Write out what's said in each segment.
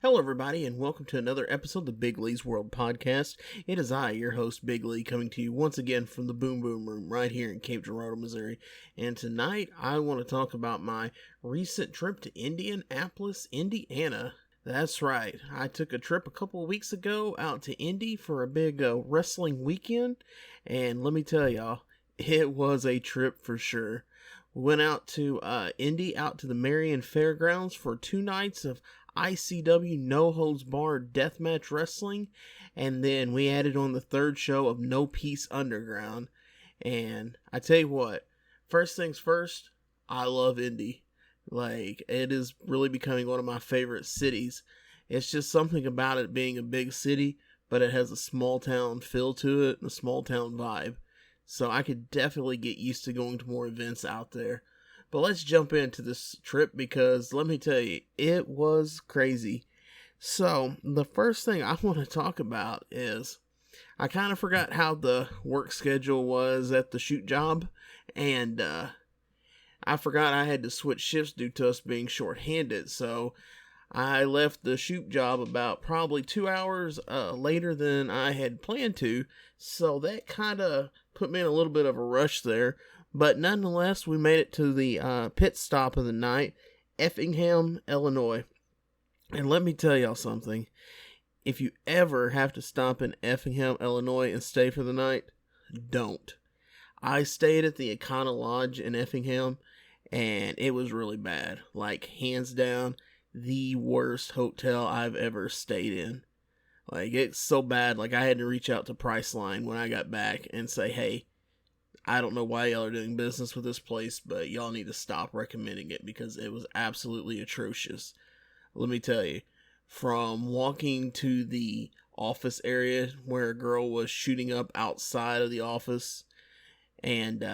Hello, everybody, and welcome to another episode of the Big Lee's World Podcast. It is I, your host, Big Lee, coming to you once again from the Boom Boom Room right here in Cape Girardeau, Missouri. And tonight, I want to talk about my recent trip to Indianapolis, Indiana. That's right, I took a trip a couple of weeks ago out to Indy for a big wrestling weekend, and let me tell y'all, it was a trip for sure. We went out to Indy, out to the Marion Fairgrounds for 2 nights of ICW No Holds Barred Deathmatch Wrestling, and then we added on the third show of No Peace Underground. And I tell you what, first things first, I love Indy. Like, it is really becoming one of my favorite cities. It's just something about it being a big city, but it has a small town feel to it and a small town vibe. So I could definitely get used to going to more events out there. But let's jump into this trip because let me tell you, it was crazy. So the first thing I want to talk about is I kind of forgot how the work schedule was at the shoot job, and I forgot I had to switch shifts due to us being short-handed. So I left the shoot job about probably 2 hours later than I had planned to. So that kind of put me in a little bit of a rush there. But nonetheless, we made it to the pit stop of the night, Effingham, Illinois. And let me tell y'all something. If you ever have to stop in Effingham, Illinois and stay for the night, don't. I stayed at the Econo Lodge in Effingham, and it was really bad. Like, hands down, the worst hotel I've ever stayed in. Like, it's so bad, like, I had to reach out to Priceline when I got back and say, hey, I don't know why y'all are doing business with this place, but y'all need to stop recommending it because it was absolutely atrocious. Let me tell you, from walking to the office area where a girl was shooting up outside of the office, and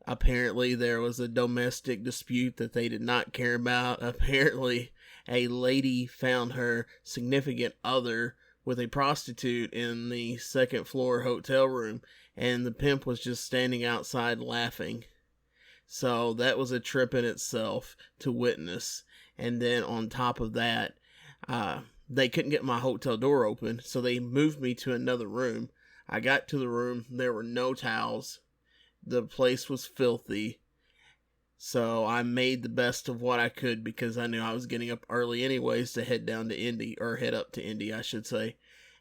apparently there was a domestic dispute that they did not care about. Apparently a lady found her significant other with a prostitute in the second floor hotel room, and the pimp was just standing outside laughing. So that was a trip in itself to witness. And then on top of that, they couldn't get my hotel door open, so they moved me to another room. I got to the room, there were no towels. The place was filthy. So I made the best of what I could because I knew I was getting up early anyways to head down to Indy, or head up to Indy, I should say.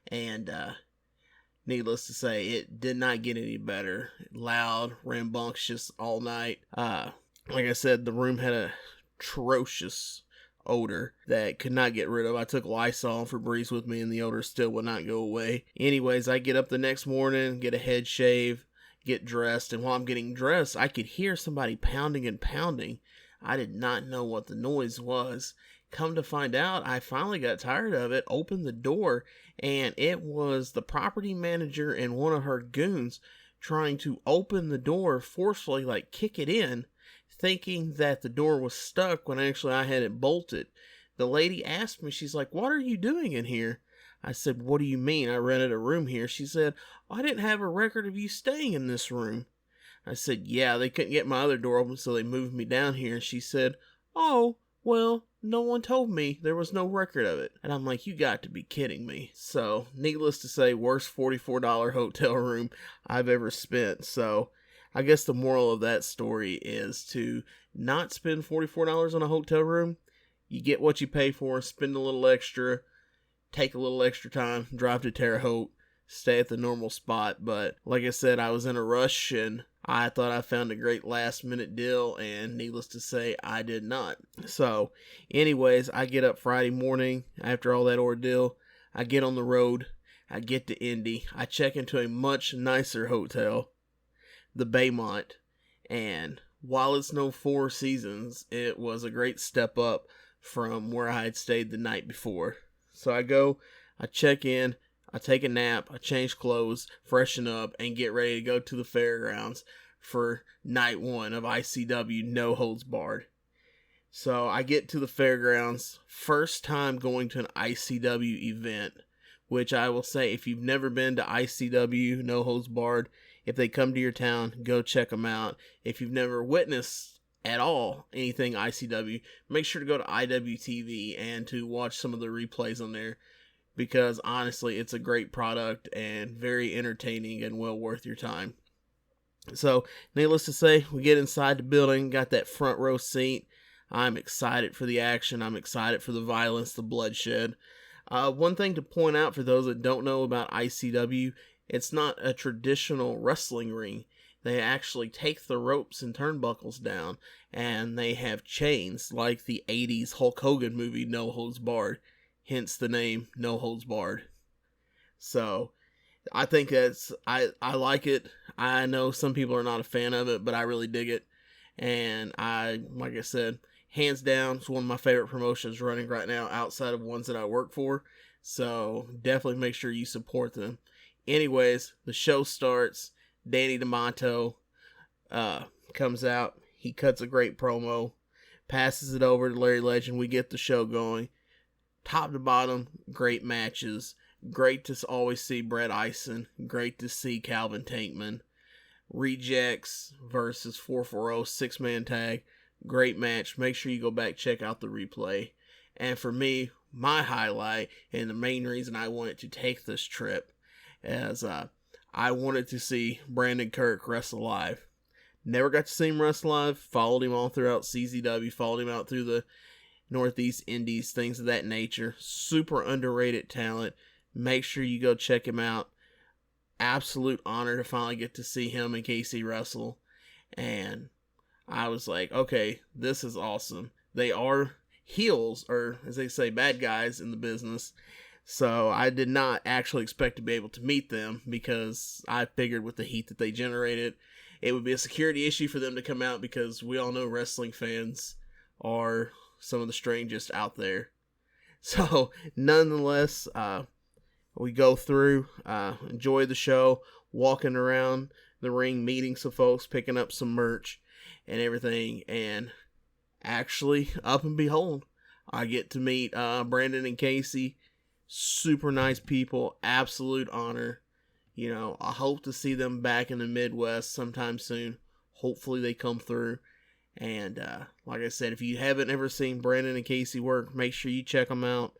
And needless to say, it did not get any better. Loud, rambunctious all night. Like I said, the room had a atrocious odor that could not get rid of. I took Lysol and Febreze with me and the odor still would not go away. Anyways, I get up the next morning, get a head shave, get dressed, and while I'm getting dressed, I could hear somebody pounding and pounding. I did not know what the noise was. Come to find out, I finally got tired of it, opened the door, and it was the property manager and one of her goons trying to open the door forcefully, like kick it in, thinking that the door was stuck when actually I had it bolted. The lady asked me, she's like, "What are you doing in here?" I said, "What do you mean? I rented a room here." She said, "I didn't have a record of you staying in this room." I said, "Yeah, they couldn't get my other door open, so they moved me down here." And she said, "Oh, well, no one told me. There was no record of it." And I'm like, you got to be kidding me. So, needless to say, worst $44 hotel room I've ever spent. So, I guess the moral of that story is to not spend $44 on a hotel room. You get what you pay for, spend a little extra, take a little extra time, drive to Terre Haute, stay at the normal spot. But like I said, I was in a rush and I thought I found a great last minute deal, and needless to say, I did not. So anyways, I get up Friday morning after all that ordeal. I get on the road. I get to Indy. I check into a much nicer hotel, the Baymont, and while it's no Four Seasons, it was a great step up from where I had stayed the night before. So I go, I check in, I take a nap, I change clothes, freshen up, and get ready to go to the fairgrounds for night one of ICW No Holds Barred. So I get to the fairgrounds, first time going to an ICW event, which I will say, if you've never been to ICW No Holds Barred, if they come to your town, go check them out. If you've never witnessed at all anything ICW, make sure to go to IWTV and to watch some of the replays on there, because honestly, it's a great product and very entertaining and well worth your time. So, needless to say, we get inside the building, got that front row seat. I'm excited for the action. I'm excited for the violence, the bloodshed. One thing to point out for those that don't know about ICW, it's not a traditional wrestling ring. They actually take the ropes and turnbuckles down, and they have chains like the 80s Hulk Hogan movie No Holds Barred, hence the name No Holds Barred. So, I think I like it. I know some people are not a fan of it, but I really dig it. And like I said, hands down, it's one of my favorite promotions running right now outside of ones that I work for. So definitely make sure you support them. Anyways, the show starts. Danny DeMonto comes out. He cuts a great promo, passes it over to Larry Legend. We get the show going. Top to bottom, great matches. Great to always see Brett Ison. Great to see Calvin Tankman. Rejects versus 440 6-man tag. Great match. Make sure you go back, check out the replay. And for me, my highlight and the main reason I wanted to take this trip is I wanted to see Brandon Kirk wrestle live. Never got to see him wrestle live. Followed him all throughout CZW. Followed him out through the Northeast Indies, things of that nature. Super underrated talent. Make sure you go check him out. Absolute honor to finally get to see him and Casey wrestle. And I was like, okay, this is awesome. They are heels, or as they say, bad guys in the business. So I did not actually expect to be able to meet them, because I figured with the heat that they generated, it would be a security issue for them to come out, because we all know wrestling fans are some of the strangest out there. So nonetheless, we go through, enjoy the show, walking around the ring, meeting some folks, picking up some merch and everything. And actually, up and behold, I get to meet Brandon and Casey. Super nice people, absolute honor. You know, I hope to see them back in the Midwest sometime soon. Hopefully they come through. And like I said, if you haven't ever seen Brandon and Casey work, make sure you check them out.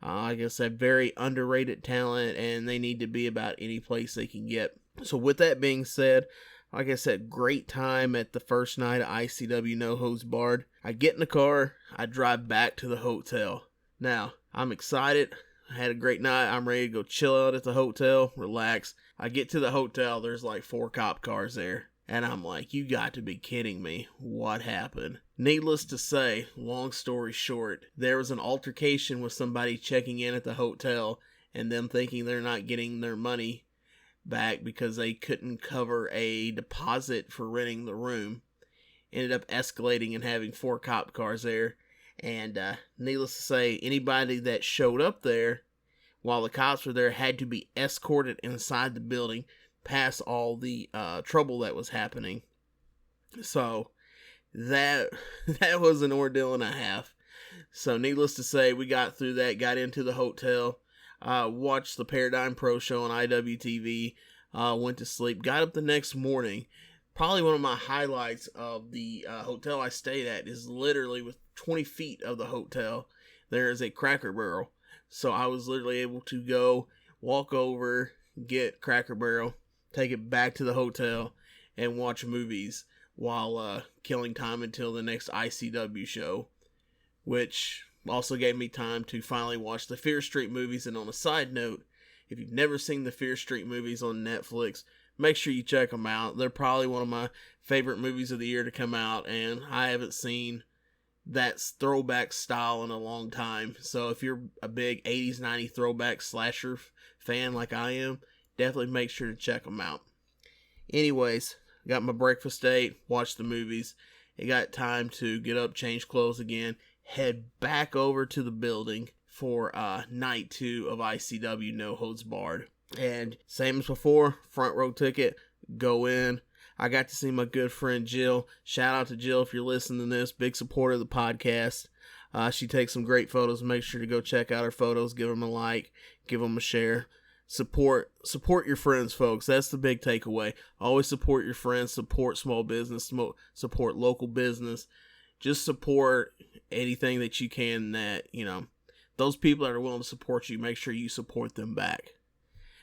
Like I said, very underrated talent, and they need to be about any place they can get. So with that being said, like I said, great time at the first night of ICW No Holds Barred. I get in the car, I drive back to the hotel. Now, I'm excited. I had a great night. I'm ready to go chill out at the hotel, relax. I get to the hotel, there's like 4 cop cars there. And I'm like, you got to be kidding me. What happened? Needless to say, long story short, there was an altercation with somebody checking in at the hotel and them thinking they're not getting their money back because they couldn't cover a deposit for renting the room. Ended up escalating and having 4 cop cars there. And needless to say, anybody that showed up there while the cops were there had to be escorted inside the building past all the trouble that was happening. So that was an ordeal and a half. So needless to say, we got through that, got into the hotel, watched the Paradigm Pro show on IWTV, went to sleep, got up the next morning. Probably one of my highlights of the hotel I stayed at is literally with 20 feet of the hotel, there is a Cracker Barrel. So I was literally able to go, walk over, get Cracker Barrel, take it back to the hotel, and watch movies while killing time until the next ICW show, which also gave me time to finally watch the Fear Street movies. And on a side note, if you've never seen the Fear Street movies on Netflix, make sure you check them out. They're probably one of my favorite movies of the year to come out, and I haven't seen that throwback style in a long time. So if you're a big 80s, 90s throwback slasher fan like I am, definitely make sure to check them out. Anyways, got my breakfast ate, watched the movies. It got time to get up, change clothes again, head back over to the building for night 2 of ICW No Holds Barred. And same as before, front row ticket, go in. I got to see my good friend Jill. Shout out to Jill if you're listening to this. Big supporter of the podcast. She takes some great photos. Make sure to go check out her photos. Give them a like. Give them a share. support your friends, folks. That's the big takeaway. Always support your friends, support small business, support local business. Just support anything that you can that, those people that are willing to support you, make sure you support them back.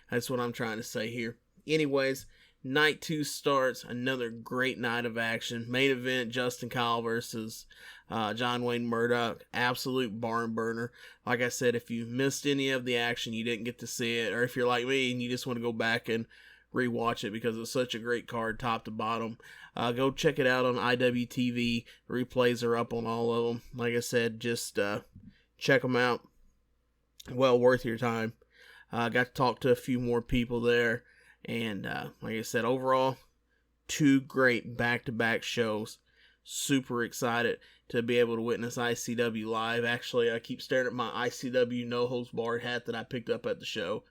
That's what I'm trying to say here. Anyways, night 2 starts. Another great night of action. Main event, Justin Kyle versus John Wayne Murdoch. Absolute barn burner. Like I said, if you missed any of the action, you didn't get to see it, or if you're like me and you just want to go back and rewatch it because it's such a great card top to bottom, go check it out on IWTV. Replays are up on all of them. Like I said, just check them out. Well worth your time. Got to talk to a few more people there. And like I said, overall, 2 great back-to-back shows. Super excited to be able to witness ICW live. Actually, I keep staring at my ICW No Holds Barred hat that I picked up at the show.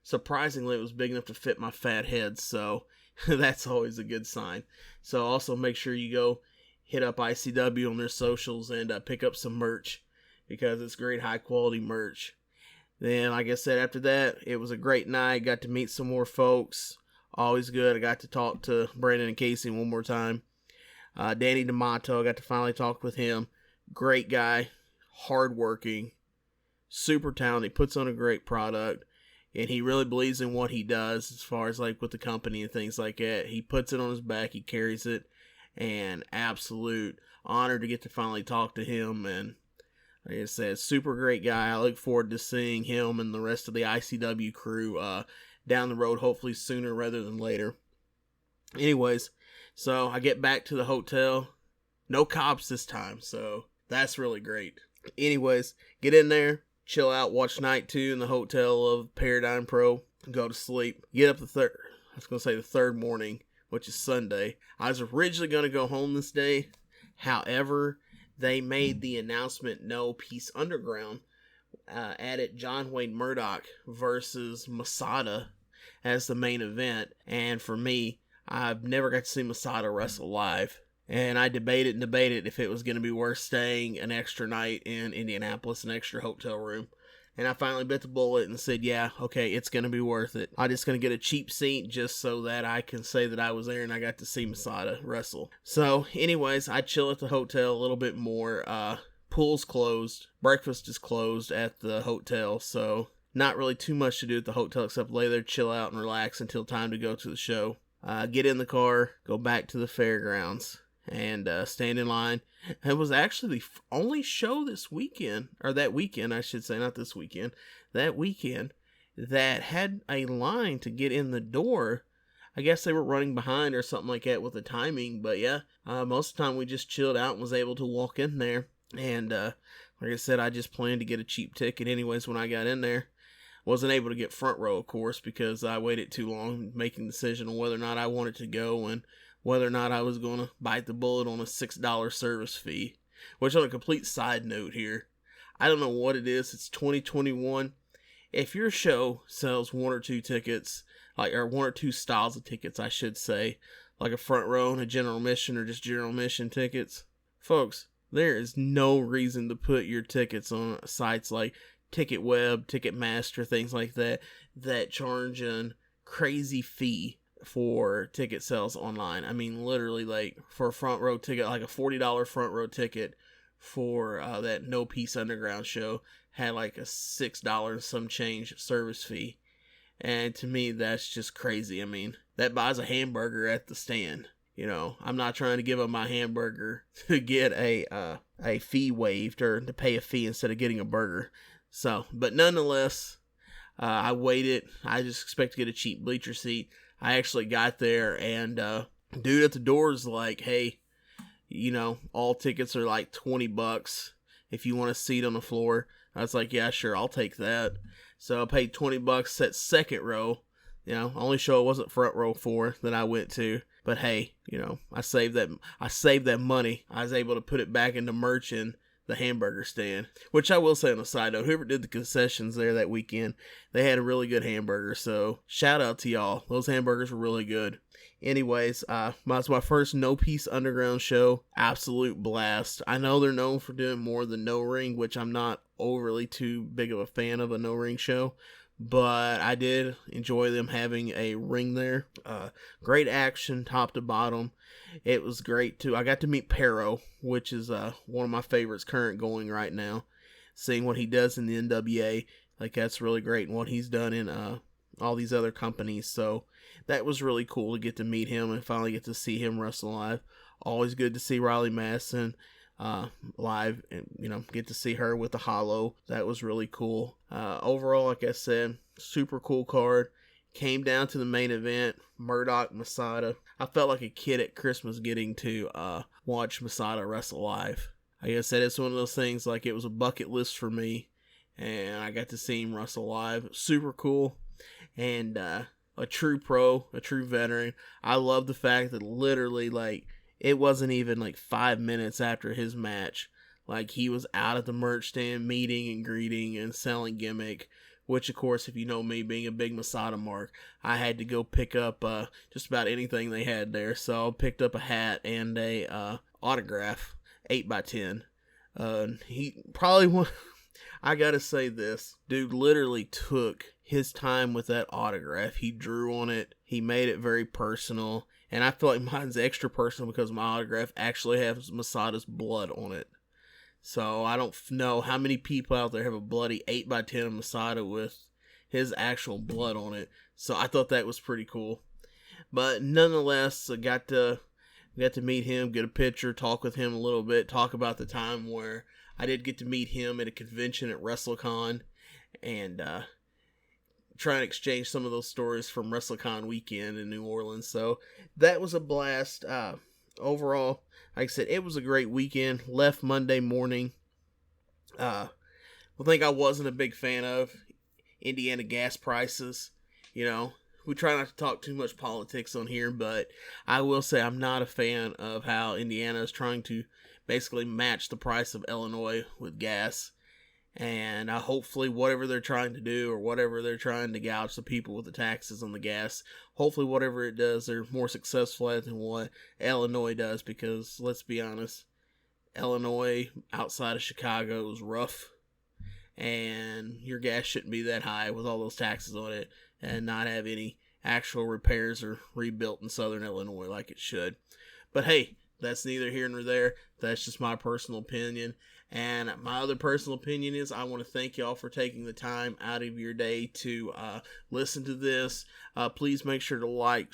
Surprisingly, it was big enough to fit my fat head, so that's always a good sign. So also make sure you go hit up ICW on their socials and pick up some merch, because it's great high-quality merch. Then, like I said, after that, it was a great night. Got to meet some more folks. Always good. I got to talk to Brandon and Casey one more time. Danny D'Amato, I got to finally talk with him. Great guy. Hardworking. Super talented. Puts on a great product. And he really believes in what he does as far as like with the company and things like that. He puts it on his back. He carries it. And absolute honor to get to finally talk to him. And like I said, super great guy. I look forward to seeing him and the rest of the ICW crew down the road, hopefully sooner rather than later. Anyways, so I get back to the hotel. No cops this time, so that's really great. Anyways, get in there, chill out, watch night 2 in the hotel of Paradigm Pro, go to sleep. Get up the third morning, which is Sunday. I was originally going to go home this day. However, they made the announcement No Peace Underground added John Wayne Murdoch versus Masada as the main event. And for me, I've never got to see Masada wrestle live. And I debated if it was going to be worth staying an extra night in Indianapolis, an extra hotel room. And I finally bit the bullet and said, yeah, okay, it's going to be worth it. I'm just going to get a cheap seat just so that I can say that I was there and I got to see Masada wrestle. So, anyways, I chill at the hotel a little bit more. Pool's closed. Breakfast is closed at the hotel. So, not really too much to do at the hotel except lay there, chill out, and relax until time to go to the show. Get in the car, go back to the fairgrounds, and stand in line. It was actually the only show this weekend, or that weekend, I should say, not this weekend, that weekend, that had a line to get in the door. I guess they were running behind or something like that with the timing, but yeah, most of the time we just chilled out and was able to walk in there. And like I said, I just planned to get a cheap ticket anyways when I got in there. Wasn't able to get front row, of course, because I waited too long making the decision on whether or not I wanted to go and whether or not I was going to bite the bullet on a $6 service fee. Which, on a complete side note here, I don't know what it is. It's 2021. If your show sells 1 or 2 tickets, or 1 or 2 styles of tickets, I should say, like a front row and a general admission or just general admission tickets, folks, there is no reason to put your tickets on sites like TicketWeb, Ticketmaster, things like that, that charge a crazy fee for ticket sales online. I mean, literally, like, for a front row ticket, like a $40 front row ticket for that No Peace Underground show had like a $6 and some change service fee. And to me, that's just crazy. I mean, that buys a hamburger at the stand. You know, I'm not trying to give up my hamburger to get a fee waived or to pay a fee instead of getting a burger. So, but nonetheless, I waited. I just expect to get a cheap bleacher seat. I actually got there, and dude at the door is like, hey, you know, all tickets are like $20 if you want a seat on the floor. I was like, yeah, sure, I'll take that. So I paid $20 that second row. You know, only show it wasn't front row for that I went to. But hey, you know, I saved that money. I was able to put it back into merch and the hamburger stand, which I will say on a side note, whoever did the concessions there that weekend, they had a really good hamburger. So shout out to y'all. Those hamburgers were really good. Anyways, was my first No Peace Underground show. Absolute blast. I know they're known for doing more than No Ring, which I'm not overly too big of a fan of a No Ring show, but I did enjoy them having a ring there. Great action, top to bottom. It was great too. I got to meet Pero, which is one of my favorites current going right now. Seeing what he does in the NWA, like that's really great, and what he's done in all these other companies. So that was really cool to get to meet him and finally get to see him wrestle live. Always good to see Riley Madison live, and get to see her with the Hollow. That was really cool. Overall, like I said, super cool card. Came down to the main event, Murdoch Masada. I felt like a kid at Christmas getting to watch Masada wrestle live. Like I said, it's one of those things, like it was a bucket list for me, and I got to see him wrestle live. Super cool, and a true pro, a true veteran. I love the fact that literally, like, it wasn't even like 5 minutes after his match, like he was out at the merch stand meeting and greeting and selling gimmick, which of course, if you know me being a big Masada mark, I had to go pick up just about anything they had there. So I picked up a hat and a autograph, 8x10. He probably I gotta say this, dude literally took his time with that autograph. He drew on it. He made it very personal. And I feel like mine's extra personal because my autograph actually has Masada's blood on it. So I don't know how many people out there have a bloody 8x10 of Masada with his actual blood on it. So I thought that was pretty cool. But nonetheless, I got to meet him, get a picture, talk with him a little bit, talk about the time where I did get to meet him at a convention at WrestleCon, and try and exchange some of those stories from WrestleCon weekend in New Orleans. So that was a blast. Overall, like I said, it was a great weekend. Left Monday morning. One thing I wasn't a big fan of, Indiana gas prices. We try not to talk too much politics on here, but I will say I'm not a fan of how Indiana is trying to basically match the price of Illinois with gas. And hopefully whatever they're trying to do, or whatever they're trying to gouge the people with the taxes on the gas, hopefully whatever it does, they're more successful at than what Illinois does, because let's be honest, Illinois outside of Chicago is rough, and your gas shouldn't be that high with all those taxes on it and not have any actual repairs or rebuilt in southern Illinois like it should. But hey, that's neither here nor there. That's just my personal opinion. And my other personal opinion is I want to thank y'all for taking the time out of your day to listen to this. Please make sure to like,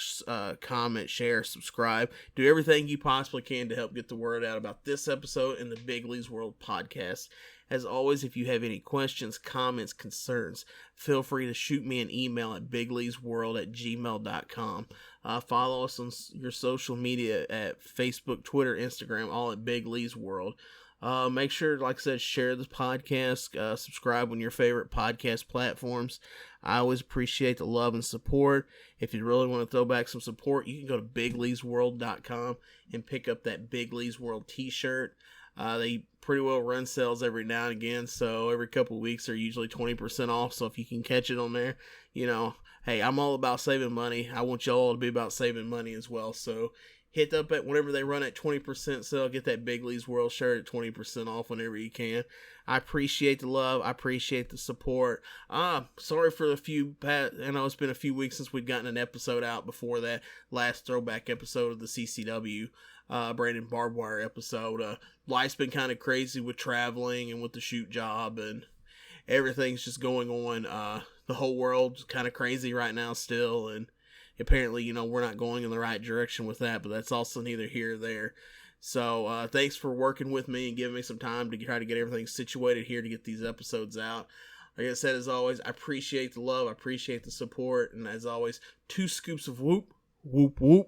comment, share, subscribe. Do everything you possibly can to help get the word out about this episode and the Big Lee's World podcast. As always, if you have any questions, comments, concerns, feel free to shoot me an email at bigleesworld@gmail.com. Follow us on your social media at Facebook, Twitter, Instagram, all at Big Lee's World. Make sure, like I said, share this podcast, subscribe on your favorite podcast platforms. I always appreciate the love and support. If you really want to throw back some support, you can go to bigleesworld.com and pick up that Big Lee's World t-shirt. They pretty well run sales every now and again, so every couple of weeks they're usually 20% off, so if you can catch it on there, hey, I'm all about saving money. I want y'all to be about saving money as well, so hit up at whenever they run at 20% sale, get that Big Lee's World shirt at 20% off whenever you can. I appreciate the love. I appreciate the support. Sorry for I know it's been a few weeks since we've gotten an episode out before that last throwback episode of the CCW Brandon Barbed Wire episode. Life's been kind of crazy with traveling and with the shoot job, and everything's just going on. The whole world's kind of crazy right now still, and apparently, we're not going in the right direction with that, but that's also neither here or there. So, thanks for working with me and giving me some time to try to get everything situated here to get these episodes out. Like I said, as always, I appreciate the love, I appreciate the support, and as always, 2 scoops of whoop, whoop, whoop.